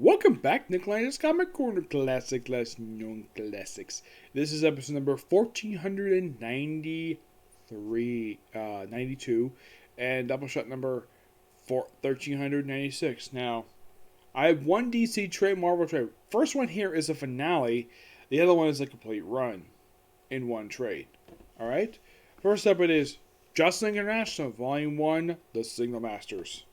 Welcome back, Nikolai's Comic Corner Classic / Known Classics. This is episode number 92, and Doubleshot number 1396. Now, I have one DC trade, Marvel trade. First one here is a finale. The other one is a complete run in one trade. Alright? First up it is Justice International, Volume 1, The Signal Masters.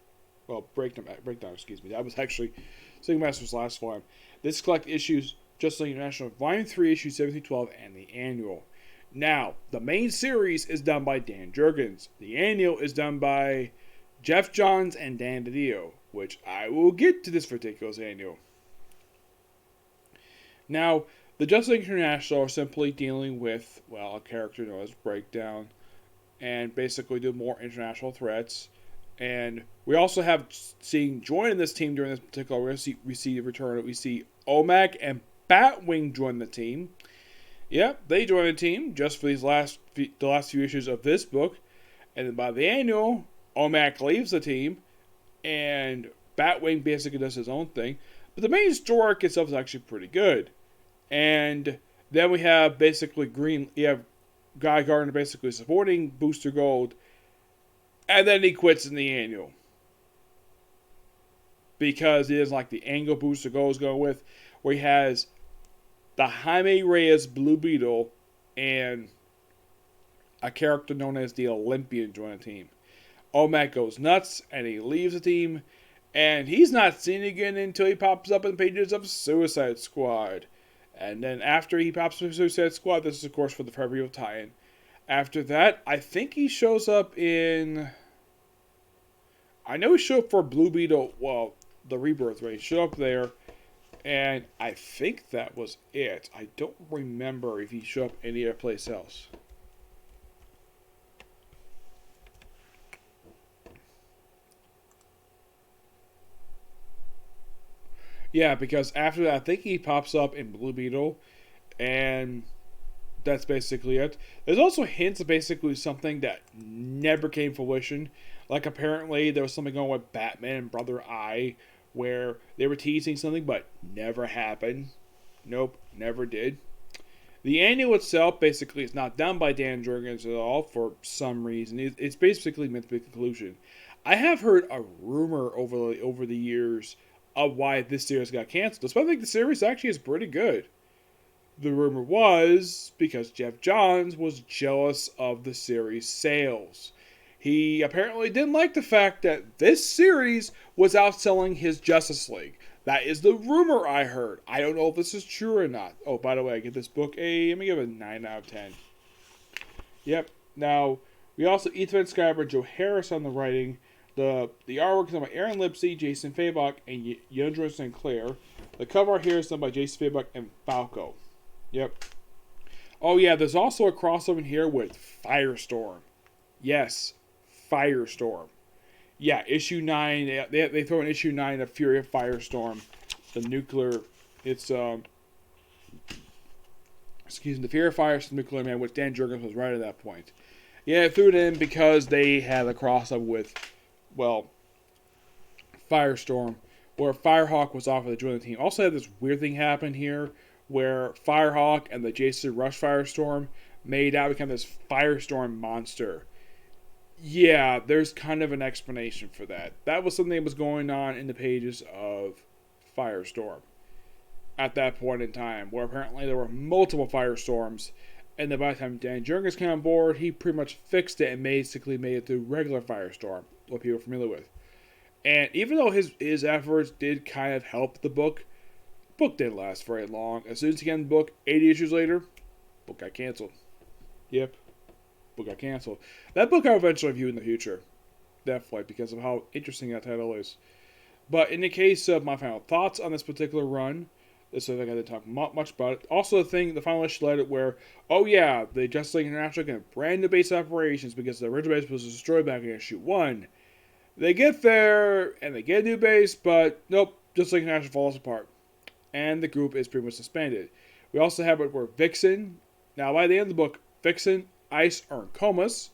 Well, Breakdown, excuse me. That was actually Signal Masters' last volume. This collect issues Justice International, Volume 3, Issue 7-12, and the annual. Now, the main series is done by Dan Jurgens. The annual is done by Jeff Johns and Dan DiDio, which I will get to this particular annual. Now, the Justice International are simply dealing with, well, a character known as Breakdown, and basically do more international threats. And we also have seen joining this team during this particular we see the return. We see OMAC and Batwing join the team. Yep, they join the team just for the last few issues of this book. And then by the annual, OMAC leaves the team, and Batwing basically does his own thing. But the main story arc itself is actually pretty good. And then we have basically Guy Gardner basically supporting Booster Gold. And then he quits in the annual. Because he doesn't like the angle Booster Gold is going with. Where he has the Jaime Reyes Blue Beetle and a character known as the Olympian join the team. OMAC goes nuts and he leaves the team. And he's not seen again until he pops up in the pages of Suicide Squad. And then after he pops up in Suicide Squad, this is of course for the Forever Evil tie-in. After that, I think he shows up in... I know he showed up for Blue Beetle, well, the Rebirth race. He showed up there, and I think that was it. I don't remember if he showed up any other place else. Yeah, because after that, I think he pops up in Blue Beetle, and... that's basically it. There's also hints of basically something that never came to fruition. Like apparently there was something on with Batman and Brother Eye where they were teasing something but never happened. Nope, never did. The annual itself basically is not done by Dan Jurgens at all for some reason. It's basically meant to be a conclusion. I have heard a rumor over the years of why this series got canceled. Despite I think the series actually is pretty good. The rumor was because Jeff Johns was jealous of the series' sales. He apparently didn't like the fact that this series was outselling his Justice League. That is the rumor I heard. I don't know if this is true or not. Oh, by the way, I give this book let me give it a 9 out of 10. Yep. Now, we also Ethan Skyber, Joe Harris on the writing. The artwork is done by Aaron Lipsey, Jason Fabok, and Yandro Sinclair. The cover art here is done by Jason Fabok and Falco. Yep. Oh yeah, there's also a crossover here with Firestorm. Yes, Firestorm. Yeah, issue 9. They throw in issue 9 of Fury of Firestorm. The nuclear. It's the Fury of Firestorm Nuclear Man, which Dan Jurgens was right at that point. Yeah, they threw it in because they had a crossover with, well, Firestorm, where Firehawk was offered to join the team. Also had this weird thing happen here, where Firehawk and the Jason Rush Firestorm made out become this Firestorm monster. Yeah, there's kind of an explanation for that. That was something that was going on in the pages of Firestorm at that point in time, where apparently there were multiple Firestorms, and then by the time Dan Jurgens came on board, he pretty much fixed it and basically made it through regular Firestorm, what people are familiar with. And even though his efforts did kind of help the book didn't last very long. As soon as he got in the book, 80 issues later, book got canceled. Yep, book got canceled. That book I'll eventually review in the future. Definitely, because of how interesting that title is. But in the case of my final thoughts on this particular run, this is I didn't talk much about it. Also the final issue led it where, oh yeah, the Justice League International get brand new base operations because the original base was destroyed back in issue 1. They get there, and they get a new base, but nope, Justice League International falls apart. And the group is pretty much disbanded. We also have it where Vixen, now by the end of the book, Vixen, Ice are in comas.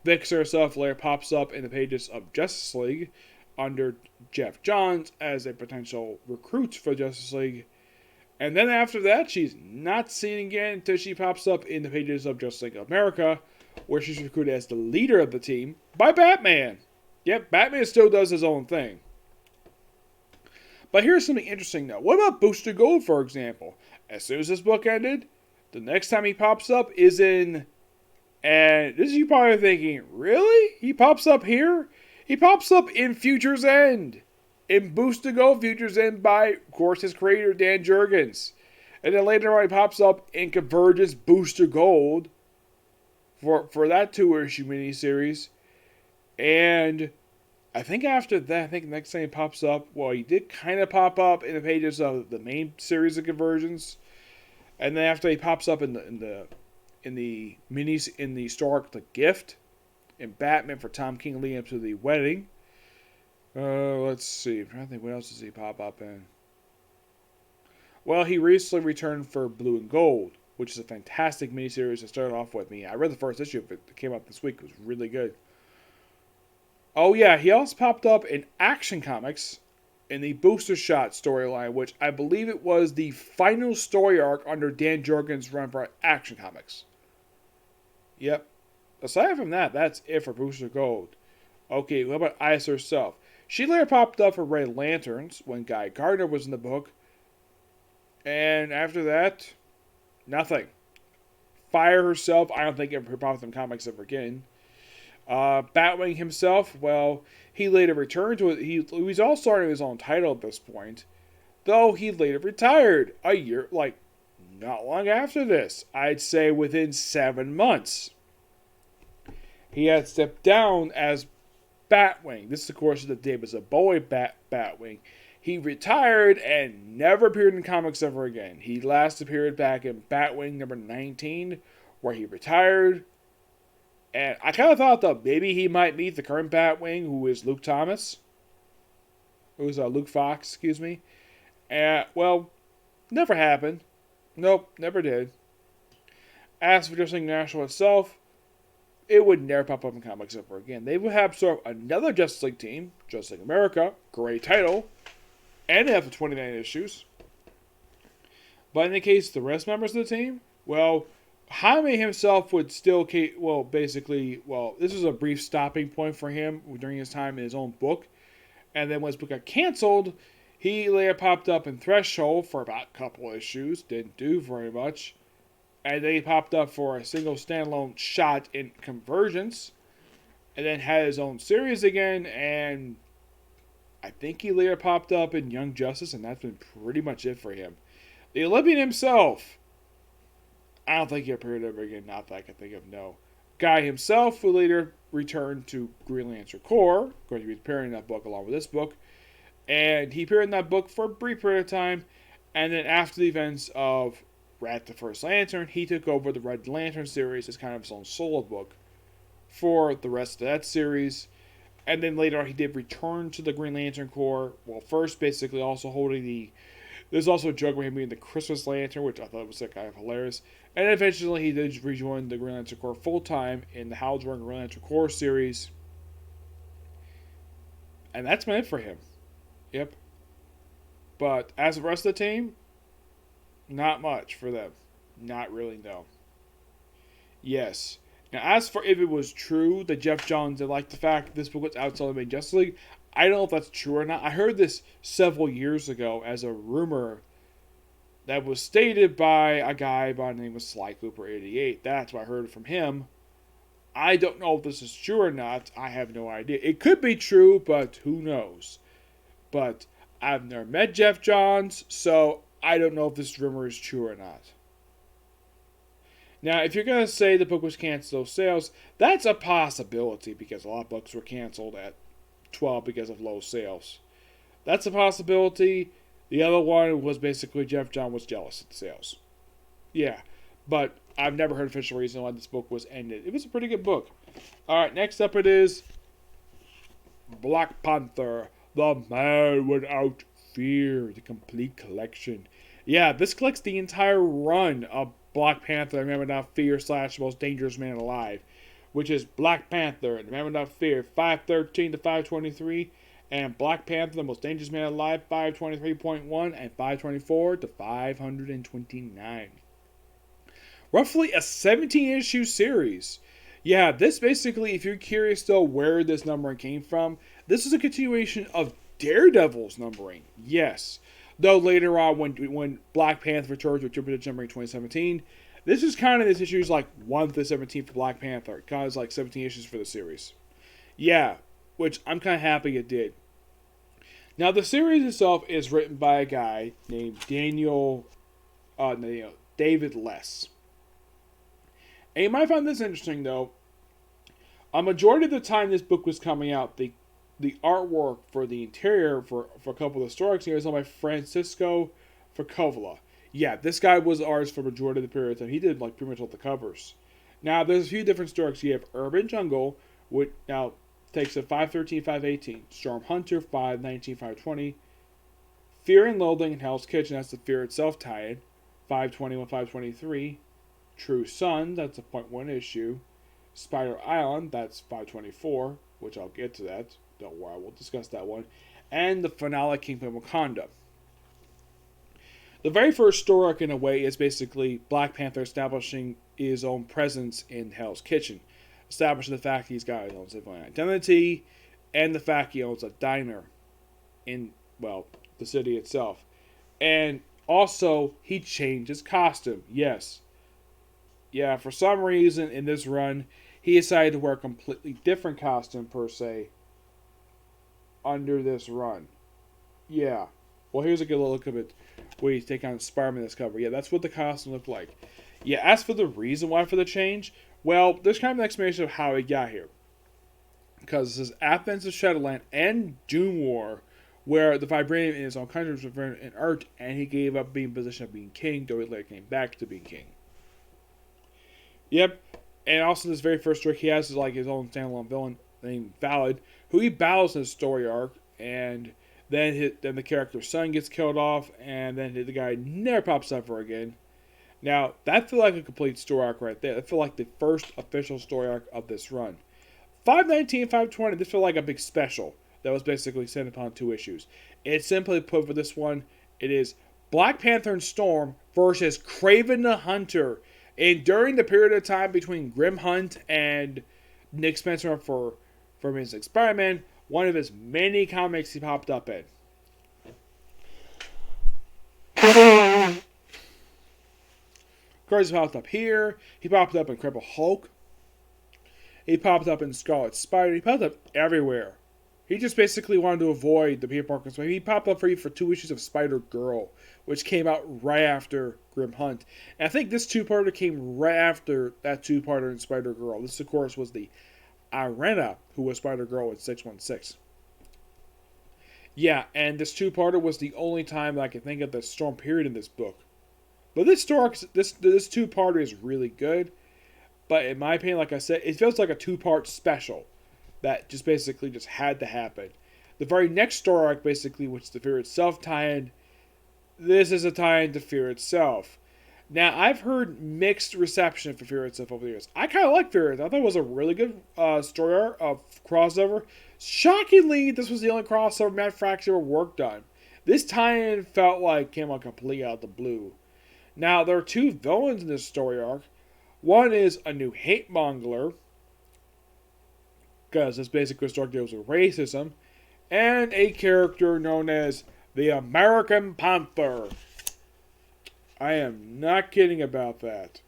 Vixen herself later pops up in the pages of Justice League. under Jeff Johns as a potential recruit for Justice League. And then after that, she's not seen again until she pops up in the pages of Justice League America, where she's recruited as the leader of the team by Batman. Yep, Batman still does his own thing. But here's something interesting though. What about Booster Gold, for example? As soon as this book ended, the next time he pops up is in... And this is you probably thinking, really? He pops up here? He pops up in Future's End. In Booster Gold, Future's End by, of course, his creator, Dan Jurgens. And then later on, he pops up in Convergence Booster Gold for that 2-issue miniseries. And I think after that, the next time he pops up, well, he did kind of pop up in the pages of the main series of Convergence. And then after he pops up in the minis in the story arc The Gift, in Batman for Tom King leading up to the wedding. Let's see. I'm trying to think, what else does he pop up in? Well, he recently returned for Blue and Gold, which is a fantastic miniseries to start off with me. I read the first issue of it that came out this week. It was really good. Oh yeah, he also popped up in Action Comics in the Booster Shot storyline, which I believe it was the final story arc under Dan Jurgens' run for Action Comics. Yep. Aside from that, that's it for Booster Gold. Okay, what about Iris herself? She later popped up for Red Lanterns when Guy Gardner was in the book. And after that, nothing. Fire herself, I don't think ever popped in comics ever again. Batwing himself, well, he later returned to it. He was all starting his own title at this point. Though he later retired a year, not long after this. I'd say within 7 months. He had stepped down as Batwing. This, of course, is the David Bowie Batwing. He retired and never appeared in comics ever again. He last appeared back in Batwing number 19, where he retired. And I kind of thought that maybe he might meet the current Batwing, who is Luke Thomas. Who's Luke Fox, excuse me. Well, never happened. Nope, never did. As for Justice League National itself, it would never pop up in comics ever again. They would have sort of another Justice League team, Justice League America, great title, and they have the 29 issues. But in the case of the rest members of the team, well, Jaime himself would still, this was a brief stopping point for him during his time in his own book. And then when his book got canceled, he later popped up in Threshold for about a couple issues, didn't do very much. And then he popped up for a single standalone shot in Convergence. And then had his own series again. And I think he later popped up in Young Justice. And that's been pretty much it for him. The Olympian himself, I don't think he appeared ever again. Not that I can think of, no. Guy himself will later return to Green Lantern Corps. Going to be appearing in that book along with this book. And he appeared in that book for a brief period of time. And then after the events of Rat the First Lantern, he took over the Red Lantern series as kind of his own solo book for the rest of that series. And then later on, he did return to the Green Lantern Corps. Well, first, basically, also holding the... There's also a joke where him being the Christmas Lantern, which I thought was kind of hilarious. And eventually, he did rejoin the Green Lantern Corps full-time in the Hal Jordan Green Lantern Corps series. And that's been it for him. Yep. But as the rest of the team, not much for them. Not really, no. Yes. Now, as for if it was true that Jeff Johns did like the fact that this book was outside of the main Justice League, I don't know if that's true or not. I heard this several years ago as a rumor that was stated by a guy by the name of Sly Cooper 88. That's what I heard from him. I don't know if this is true or not. I have no idea. It could be true, but who knows? But I've never met Jeff Johns, so I don't know if this rumor is true or not. Now, if you're going to say the book was canceled sales, that's a possibility because a lot of books were canceled at 12 because of low sales. That's a possibility. The other one was basically Jeff Johns was jealous of the sales. Yeah, but I've never heard official reason why this book was ended. It was a pretty good book. Alright, next up it is Black Panther, The Man Without Fear, the complete collection. Yeah, this collects the entire run of Black Panther, The Man Without Fear / Most Dangerous Man Alive, which is Black Panther, The Man Without Fear, 513 to 523, And Black Panther, the most dangerous man alive, 523.1, and 524 to 529. Roughly a 17-issue series. Yeah, this basically, if you're curious though where this numbering came from, this is a continuation of Daredevil's numbering. Yes. Though later on, when Black Panther returns with Triple H numbering 2017, this is kind of this issues like 1 to 17 for Black Panther. Kind of like 17 issues for the series. Yeah, which I'm kind of happy it did. Now, the series itself is written by a guy named David Less. And you might find this interesting, though. A majority of the time this book was coming out, the artwork for the interior for a couple of the stories here is done by Francisco Fracovola. Yeah, this guy was artist for a majority of the period of time. He did like pretty much all the covers. Now, there's a few different stories. You have Urban Jungle, which now takes a 513, 518. Storm Hunter, 519, 520. Fear and Loathing in Hell's Kitchen, that's the Fear itself tie-in, 521, 523. True Sun, that's a .1 issue. Spider Island, that's 524, which I'll get to that. Don't worry, we'll discuss that one. And the finale, Kingdom Wakanda. The very first story arc, in a way, is basically Black Panther establishing his own presence in Hell's Kitchen. Establishing the fact he's got his own civilian identity, and the fact he owns a diner in, well, the city itself. And also, he changed his costume. Yes. Yeah, for some reason in this run, he decided to wear a completely different costume, per se, under this run. Yeah. Well, here's a good look of it where you take on Spider-Man this cover. Yeah, that's what the costume looked like. Yeah, as for the reason why for the change, well, there's kind of an explanation of how he got here. Because this is Athens of Shadowland and Doom War, where the Vibranium in his own country was referred in art, and he gave up being in position of being king, though he later came back to being king. Yep, and also this very first story, he has like his own standalone villain named Valid, who he battles in his story arc, and then the character's son gets killed off, and then the guy never pops up ever again. Now, that felt like a complete story arc right there. That felt like the first official story arc of this run. 519, 520, this felt like a big special that was basically sent upon 2 issues. It's simply put for this one, it is Black Panther and Storm versus Kraven the Hunter. And during the period of time between Grim Hunt and Nick Spencer for his Spider-Man, one of his many comics he popped up in. Of course, he popped up here. He popped up in Incredible Hulk. He popped up in Scarlet Spider. He popped up everywhere. He just basically wanted to avoid the Peter Parker. So he popped up for 2 issues of Spider-Girl, which came out right after Grim Hunt. And I think this 2-parter came right after that 2-parter in Spider-Girl. This, of course, was the Irena, who was Spider-Girl in 616. Yeah, and this 2-parter was the only time that I can think of the Storm period in this book. But this 2-parter is really good. But in my opinion, like I said, it feels like a 2-part special that just basically just had to happen. The very next story arc, basically, which is the Fear Itself tie-in, this is a tie-in to Fear Itself. Now, I've heard mixed reception for Fear Itself over the years. I kind of like Fear Itself. I thought it was a really good story arc of crossover. Shockingly, this was the only crossover Matt Fraction ever worked on. This tie-in felt like came out completely out of the blue. Now, there are 2 villains in this story arc. One is a new hate mongler, because this basic story deals with racism, and a character known as the American Panther. I am not kidding about that.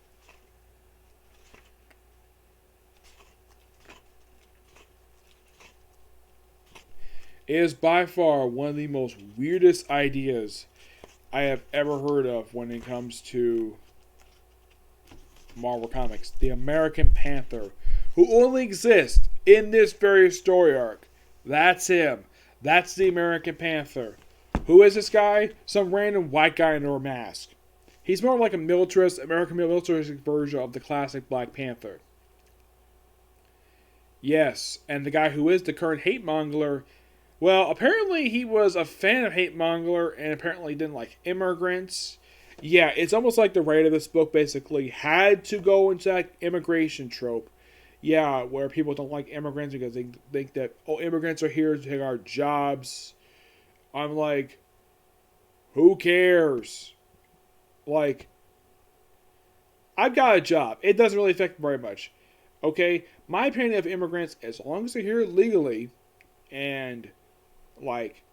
It is by far one of the most weirdest ideas I have ever heard of when it comes to Marvel Comics. The American Panther, who only exists in this very story arc. That's him. That's the American Panther. Who is this guy? Some random white guy in a mask. He's more like a American militaristic version of the classic Black Panther. Yes, and the guy who is the current hate mongler, well, apparently he was a fan of hate mongler and apparently didn't like immigrants. Yeah, it's almost like the writer of this book basically had to go into that immigration trope. Yeah, where people don't like immigrants because they think that, oh, immigrants are here to take our jobs. I'm like, who cares? Like, I've got a job. It doesn't really affect me very much. Okay? My opinion of immigrants, as long as they're here legally, and, like,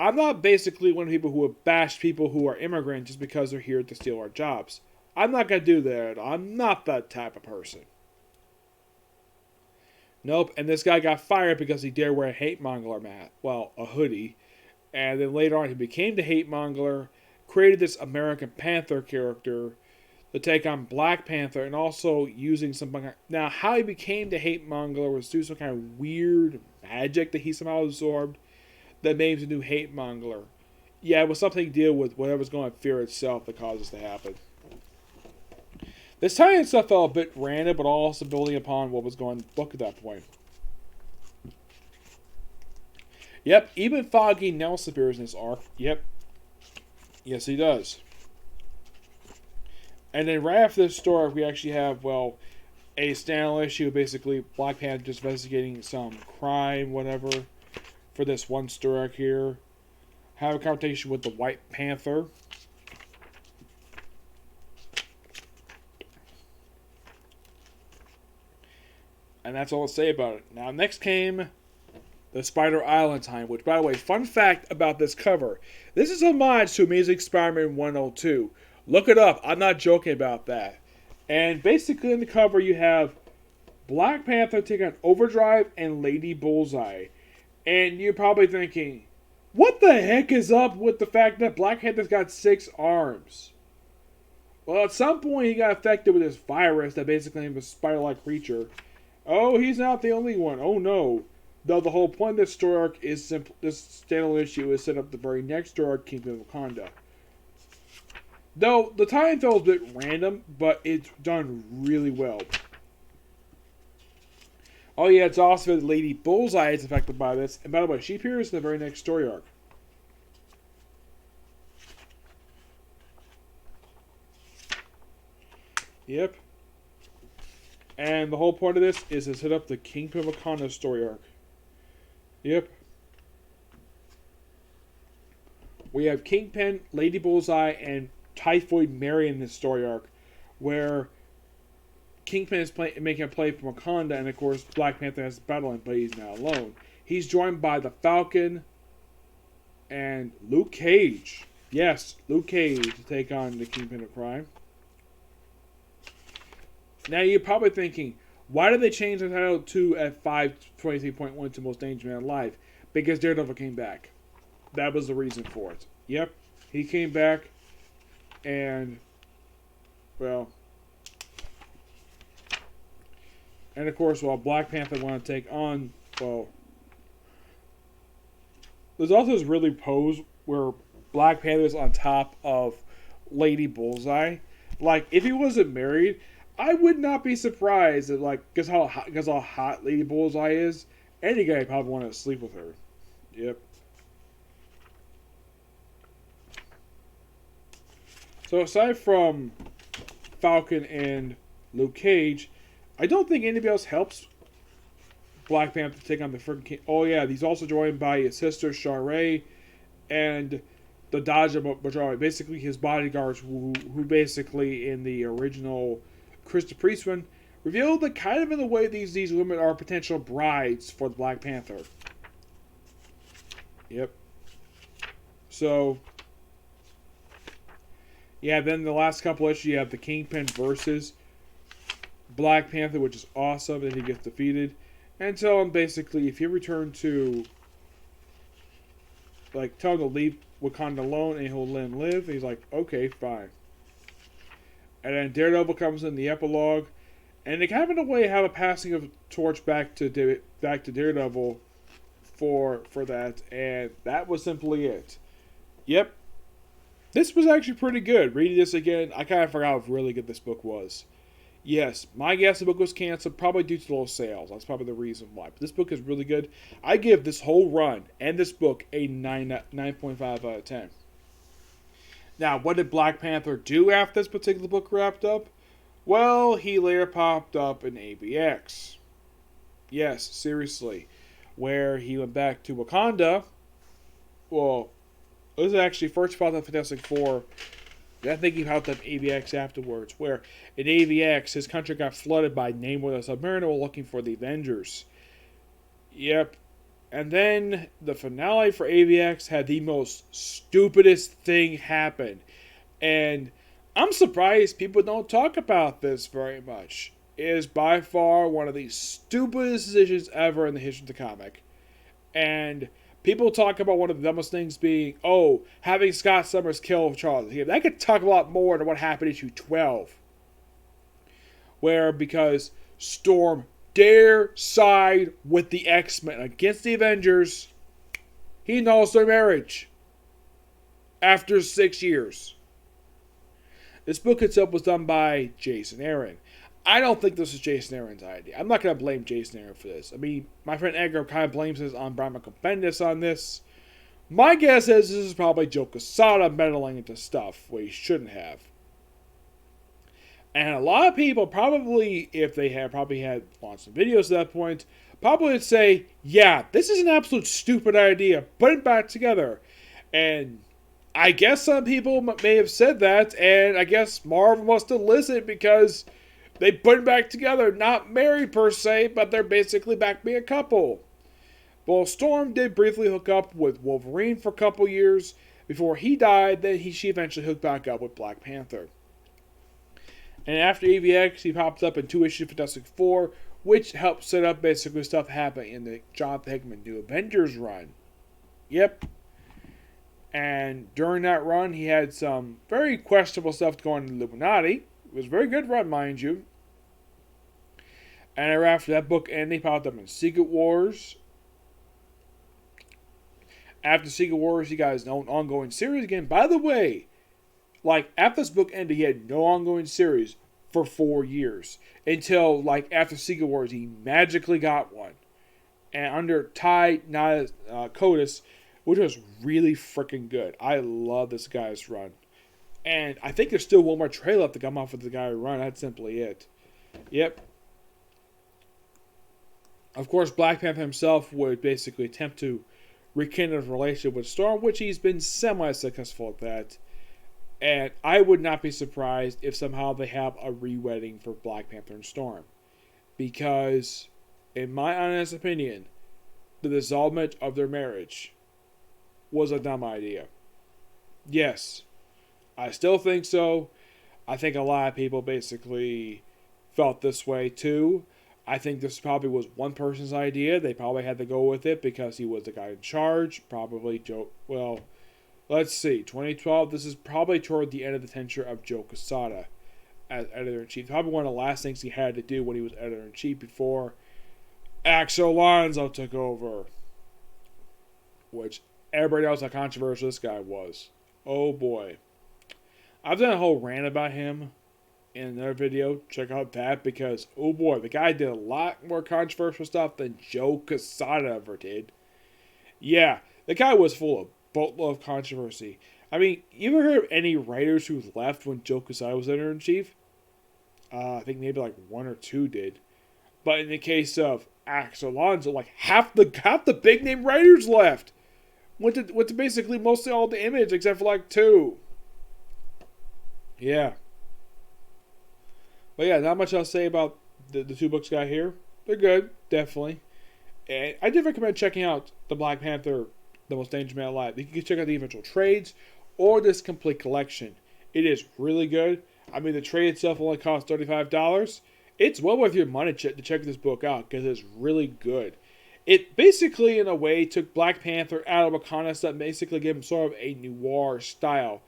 I'm not basically one of the people who would bash people who are immigrants just because they're here to steal our jobs. I'm not going to do that. I'm not that type of person. Nope. And this guy got fired because he dared wear a hate mongler mat. Well, a hoodie. And then later on, he became the hate mongler, created this American Panther character to take on Black Panther, and also using some. Now, how he became the hate mongler was through some kind of weird magic that he somehow absorbed that made him the new hate mongler. Yeah, it was something to deal with whatever's going on fear itself that caused this to happen. This tie-in stuff felt a bit random, but also building upon what was going on in the book at that point. Yep, even Foggy Nelson appears in this arc. Yep. Yes, he does. And then right after this story, we actually have, well, a standalone issue, basically Black Panther just investigating some crime, whatever, for this one story arc here. Have a conversation with the White Panther. And that's all I'll say about it. Now, next came the Spider Island time, which, by the way, fun fact about this cover. This is a homage to Amazing Spider-Man 102. Look it up. I'm not joking about that. And basically in the cover you have Black Panther taking on Overdrive and Lady Bullseye. And you're probably thinking, what the heck is up with the fact that Black Panther's got 6 arms? Well, at some point he got affected with this virus that basically made him a spider-like creature. Oh, he's not the only one. Oh no. Though the whole point of this story arc is simple. This standalone issue is set up the very next story arc, Kingpin of Wakanda. Though the tie-in felt a bit random, but it's done really well. Oh yeah, it's also that Lady Bullseye is affected by this. And by the way, she appears in the very next story arc. Yep. And the whole point of this is to set up the Kingpin of Wakanda story arc. Yep. We have Kingpin, Lady Bullseye, and Typhoid Mary in this story arc, where Kingpin is making a play for Wakanda, and of course Black Panther has battling, but he's not alone. He's joined by the Falcon and Luke Cage. Yes, Luke Cage to take on the Kingpin of Crime. Now you're probably thinking, why did they change the title to at 523.1 to Most Dangerous Man Alive? Because Daredevil came back. That was the reason for it. Yep, he came back, and, well, and of course, while Black Panther wanted to take on, well, there's also this really pose where Black Panther's on top of Lady Bullseye. Like, if he wasn't married, I would not be surprised that, like, because how hot Lady Bullseye is, any guy probably wanted to sleep with her. Yep. So aside from Falcon and Luke Cage, I don't think anybody else helps Black Panther take on the freaking King. Oh yeah, he's also joined by his sister Shara and the Dodger Majority, basically his bodyguards, who basically in the original Krista Priest one revealed that kind of in a way these women are potential brides for the Black Panther. Yep. So, yeah, then the last couple issues you have the Kingpin versus Black Panther, which is awesome, and he gets defeated. And tell him basically, if you return to, like, tell him to leave Wakanda alone and he'll let him live. And he's like, okay, fine. And then Daredevil comes in the epilogue, and they kind of in a way have a passing of torch back to Daredevil for that, and that was simply it. Yep. This was actually pretty good. Reading this again, I kind of forgot how really good this book was. Yes, my guess the book was canceled, probably due to low sales. That's probably the reason why. But this book is really good. I give this whole run and this book a 9.5 out of 10. Now, what did Black Panther do after this particular book wrapped up? Well, he later popped up in ABX. Yes, seriously. Where he went back to Wakanda. Well, it was actually first popped up Fantastic Four. I think he popped up AVX afterwards. Where in AVX, his country got flooded by Namor the Submariner looking for the Avengers. Yep. And then the finale for AVX had the most stupidest thing happen. And I'm surprised people don't talk about this very much. It is by far one of the stupidest decisions ever in the history of the comic. And people talk about one of the dumbest things being, oh, having Scott Summers kill Charles. Yeah, that could talk a lot more than what happened in issue 12. Where, because Storm dare side with the X-Men against the Avengers, he annuls their marriage. After 6 years. This book itself was done by Jason Aaron. I don't think this is Jason Aaron's idea. I'm not going to blame Jason Aaron for this. I mean, my friend Edgar kind of blames this on Brian Michael Bendis on this. My guess is this is probably Joe Quesada meddling into stuff where he shouldn't have. And a lot of people probably, if they had probably had launched some videos at that point, probably would say, yeah, this is an absolute stupid idea. Put it back together. And I guess some people may have said that, and I guess Marvel must have listened because they put it back together. Not married per se, but they're basically back being a couple. Well, Storm did briefly hook up with Wolverine for a couple years before he died. Then she eventually hooked back up with Black Panther. And after AVX, he popped up in 2 issues of Fantastic Four, which helped set up basically stuff happening in the Jonathan Hickman New Avengers run. Yep. And during that run, he had some very questionable stuff going in Illuminati. It was a very good run, mind you. And after that book ended, he popped up in Secret Wars. After Secret Wars, he got his own ongoing series again. By the way, like, after this book ended, he had no ongoing series for 4 years. Until, like, after Secret Wars, he magically got one. And under Ty Kotis, which was really freaking good. I love this guy's run. And I think there's still one more trailer left to come off with the guy who run. That's simply it. Yep. Of course, Black Panther himself would basically attempt to rekindle his relationship with Storm, which he's been semi-successful at that. And I would not be surprised if somehow they have a re-wedding for Black Panther and Storm. Because, in my honest opinion, the dissolvement of their marriage was a dumb idea. Yes, I still think so. I think a lot of people basically felt this way too. I think this probably was one person's idea. They probably had to go with it because he was the guy in charge. Probably Joe. Well, let's see. 2012. This is probably toward the end of the tenure of Joe Quesada as editor-in-chief. Probably one of the last things he had to do when he was editor-in-chief before Axel Alonso took over. Which everybody knows how controversial this guy was. Oh boy. I've done a whole rant about him in another video. Check out that because, oh boy, the guy did a lot more controversial stuff than Joe Quesada ever did. Yeah, the guy was full of boatload of controversy. I mean, you ever heard of any writers who left when Joe Quesada was editor-in-chief? I think maybe like 1 or 2 did. But in the case of Axel Alonso, like half the big name writers left. Went to basically mostly all the Image except for like 2. Yeah. But yeah, not much I'll say about the 2 books got here. They're good, definitely. And I did recommend checking out the Black Panther, The Most Dangerous Man Alive. You can check out the eventual trades or this complete collection. It is really good. I mean, the trade itself only costs $35. It's well worth your money to check this book out because it's really good. It basically, in a way, took Black Panther out of Wakanda stuff, basically gave him sort of a noir style.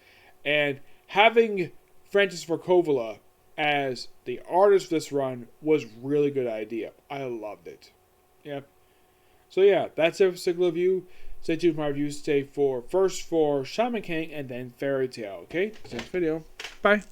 And having Francis Ford Coppola as the artist for this run was really good idea. I loved it. Yep. So yeah, that's it for Single Review. Stay tuned for my reviews today for Shaman King and then Fairy Tale. Okay? See you next video. Bye.